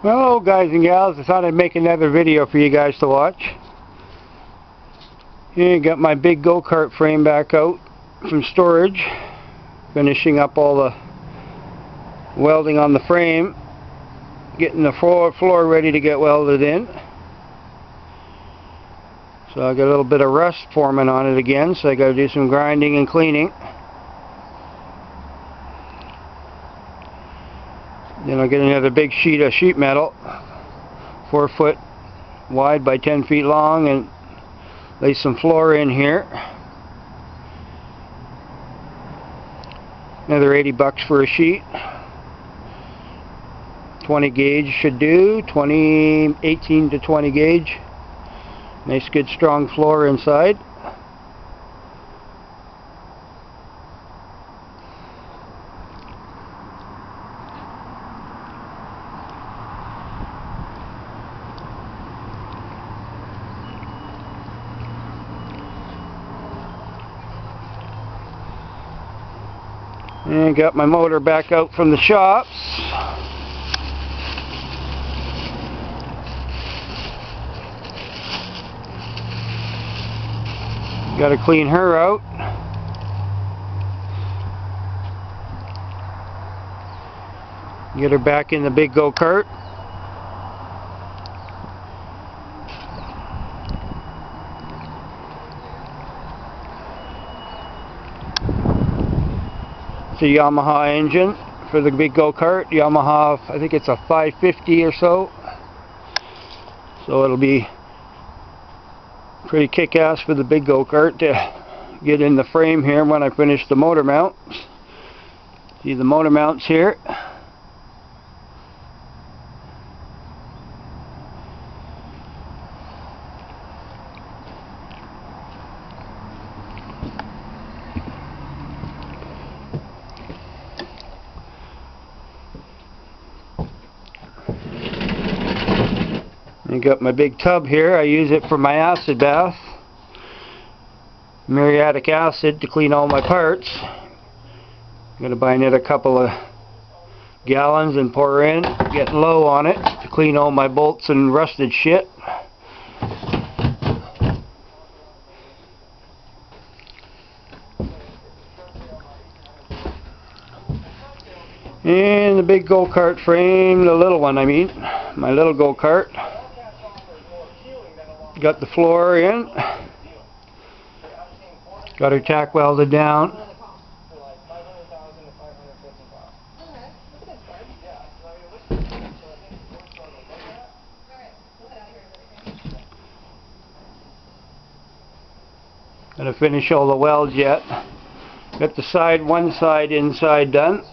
Well, guys and gals, I thought I'd make another video for you guys to watch. Here, got my big go-kart frame back out from storage, finishing up all the welding on the frame, getting the floor ready to get welded in. So I got a little bit of rust forming on it again, so I got to do some grinding and cleaning. Then I'll get another big sheet of sheet metal, 4 foot wide by 10 feet long, and lay some floor in here. Another 80 bucks for a sheet. 20 gauge should do, 18 to 20 gauge. Nice good strong floor inside. And got my motor back out from the shops. Got to clean her out. Get her back in the big go-kart. It's a Yamaha engine for the big go-kart. Yamaha, I think it's a 550 or so. So it'll be pretty kick-ass for the big go-kart to get in the frame here when I finish the motor mounts. See the motor mounts here. I got my big tub here. I use it for my acid bath. Muriatic acid to clean all my parts. I'm going to buy another couple of gallons and pour in. Getting low on it to clean all my bolts and rusted shit. And the big go-kart frame, the little one I mean, my little go-kart. Got the floor in. Got her tack welded down. Gonna finish all the welds yet. Got the one side inside done.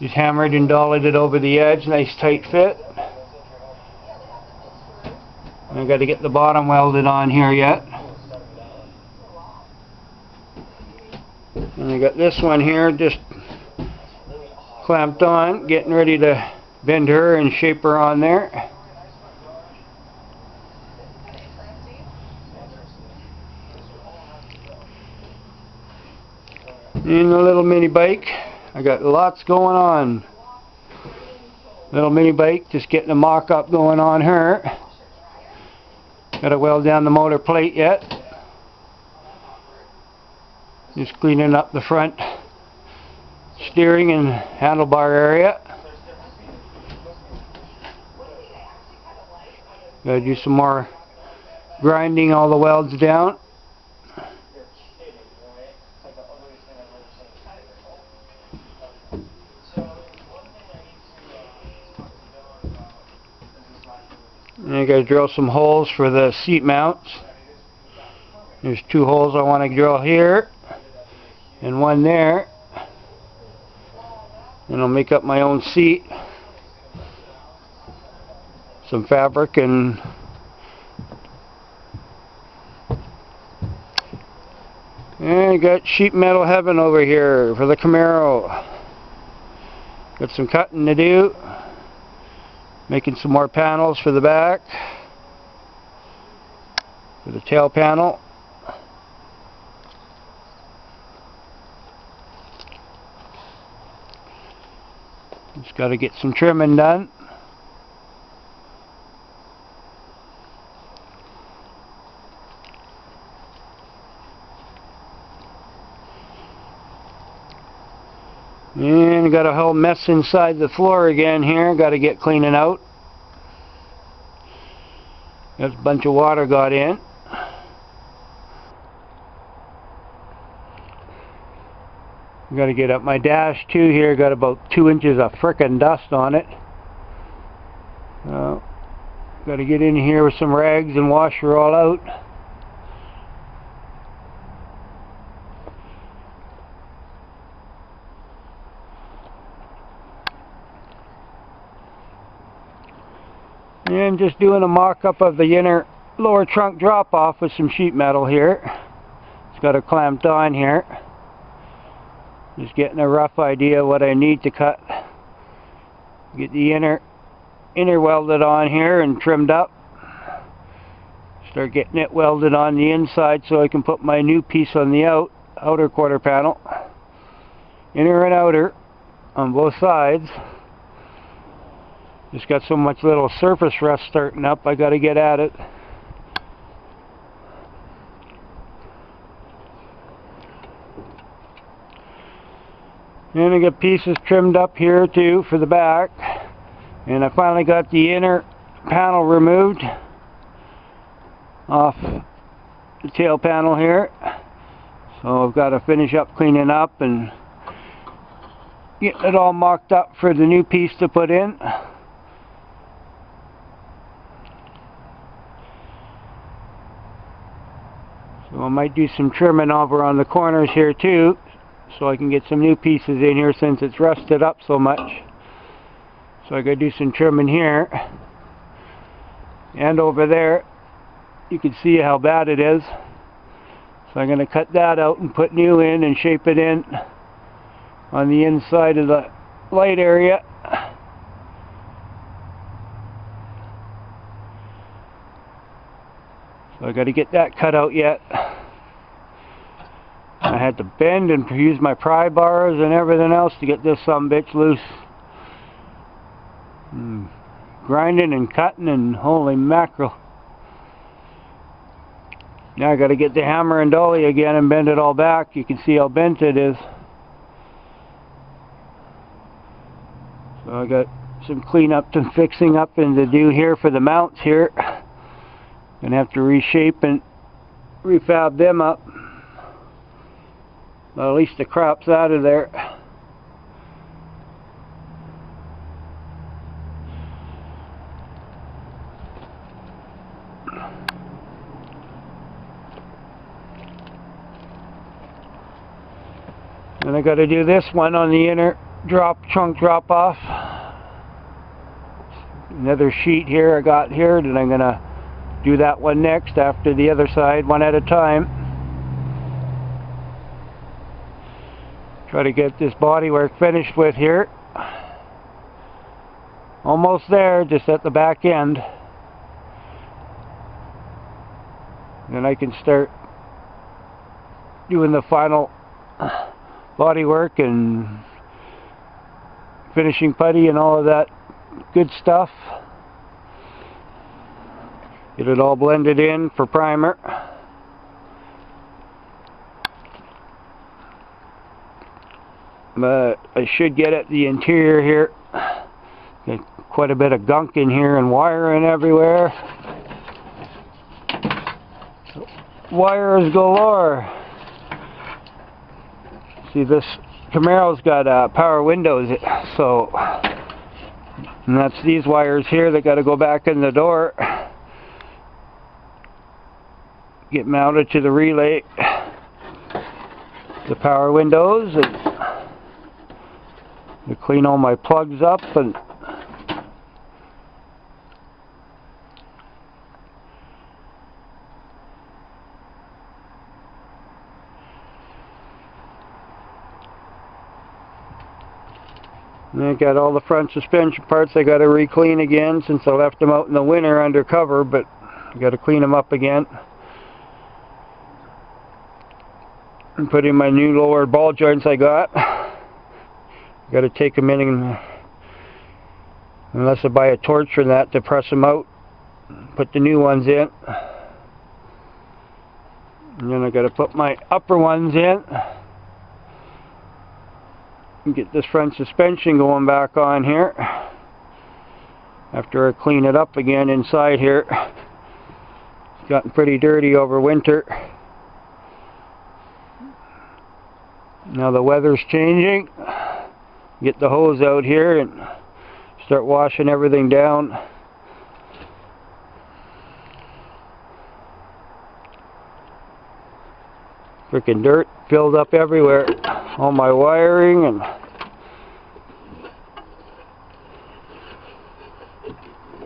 Just hammered and dollied it over the edge, nice tight fit. I got to get the bottom welded on here yet. And I got this one here just clamped on, getting ready to bend her and shape her on there. And the little mini bike, I got lots going on. Little mini bike, just getting a mock-up going on her. Got to weld down the motor plate yet. Just cleaning up the front steering and handlebar area. Got to do some more grinding all the welds down. And I got to drill some holes for the seat mounts. There's 2 holes I want to drill here and one there. And I'll make up my own seat. Some fabric and I got sheet metal heaven over here for the Camaro. Got some cutting to do. Making some more panels for the back, for the tail panel. Just got to get some trimming done. And got a whole mess inside the floor again here. Got to get cleaning out. There's a bunch of water got in. Got to get up my dash too here. Got about 2 inches of frickin' dust on it. Got to get in here with some rags and wash her all out. And just doing a mock-up of the inner lower trunk drop-off with some sheet metal here. It's got it clamped on here. Just getting a rough idea what I need to cut. Get the inner welded on here and trimmed up. Start getting it welded on the inside so I can put my new piece on the outer quarter panel. Inner and outer on both sides. Just got so much little surface rust starting up, I got to get at it. And I got pieces trimmed up here too for the back. And I finally got the inner panel removed off the tail panel here. So I've got to finish up cleaning up and getting it all mocked up for the new piece to put in. So I might do some trimming over on the corners here too, so I can get some new pieces in here since it's rusted up so much. So I gotta do some trimming here. And over there, you can see how bad it is. So I'm gonna cut that out and put new in and shape it in on the inside of the light area. So I got to get that cut out yet. I had to bend and use my pry bars and everything else to get this sumbitch loose. Grinding and cutting and holy mackerel. Now I got to get the hammer and dolly again and bend it all back. You can see how bent it is. So I got some cleanup and fixing up and to do here for the mounts here. Gonna have to reshape and refab them up. Well, at least the crap's out of there. And I got to do this one on the inner trunk drop off. Another sheet here I got here that I'm gonna do that one next after the other side, one at a time. Try to get this bodywork finished with here. Almost there, just at the back end. Then I can start doing the final bodywork and finishing putty and all of that good stuff. Get it all blended in for primer. But I should get at the interior here. Got quite a bit of gunk in here and wiring everywhere. Wires galore. See, this Camaro's got power windows, so and that's these wires here that got to go back in the door. Get mounted to the relay, the power windows, and to clean all my plugs up and I got all the front suspension parts I got to re-clean again since I left them out in the winter under cover, but I got to clean them up again. And put in my new lower ball joints I got. Got to take them in and, unless I buy a torch for that, to press them out. Put the new ones in. And then I got to put my upper ones in. Get this front suspension going back on here after I clean it up again inside here. It's gotten pretty dirty over winter. Now the weather's changing. Get the hose out here and start washing everything down. Freaking dirt filled up everywhere. All my wiring and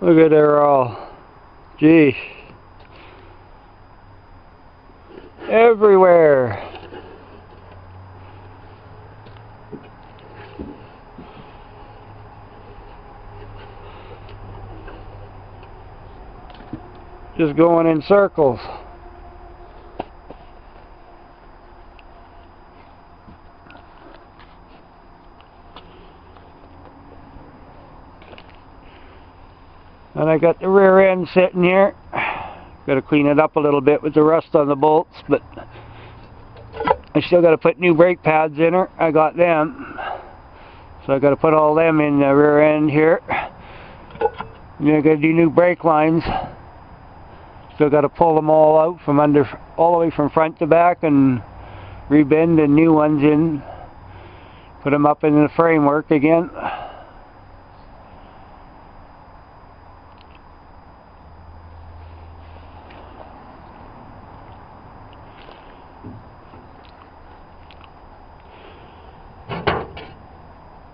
look at there all. Gee. Everywhere. Just going in circles. And I got the rear end sitting here. Got to clean it up a little bit with the rust on the bolts, but I still got to put new brake pads in her. I got them, so I got to put all them in the rear end here. And I got to do new brake lines. Still got to pull them all out from under, all the way from front to back, and rebend the new ones in. Put them up in the framework again.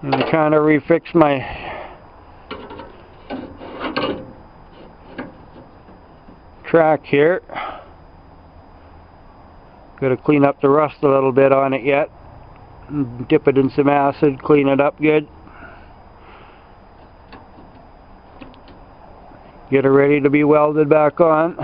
And kind of refix my track here. Got to clean up the rust a little bit on it yet. Dip it in some acid, clean it up good. Get it ready to be welded back on.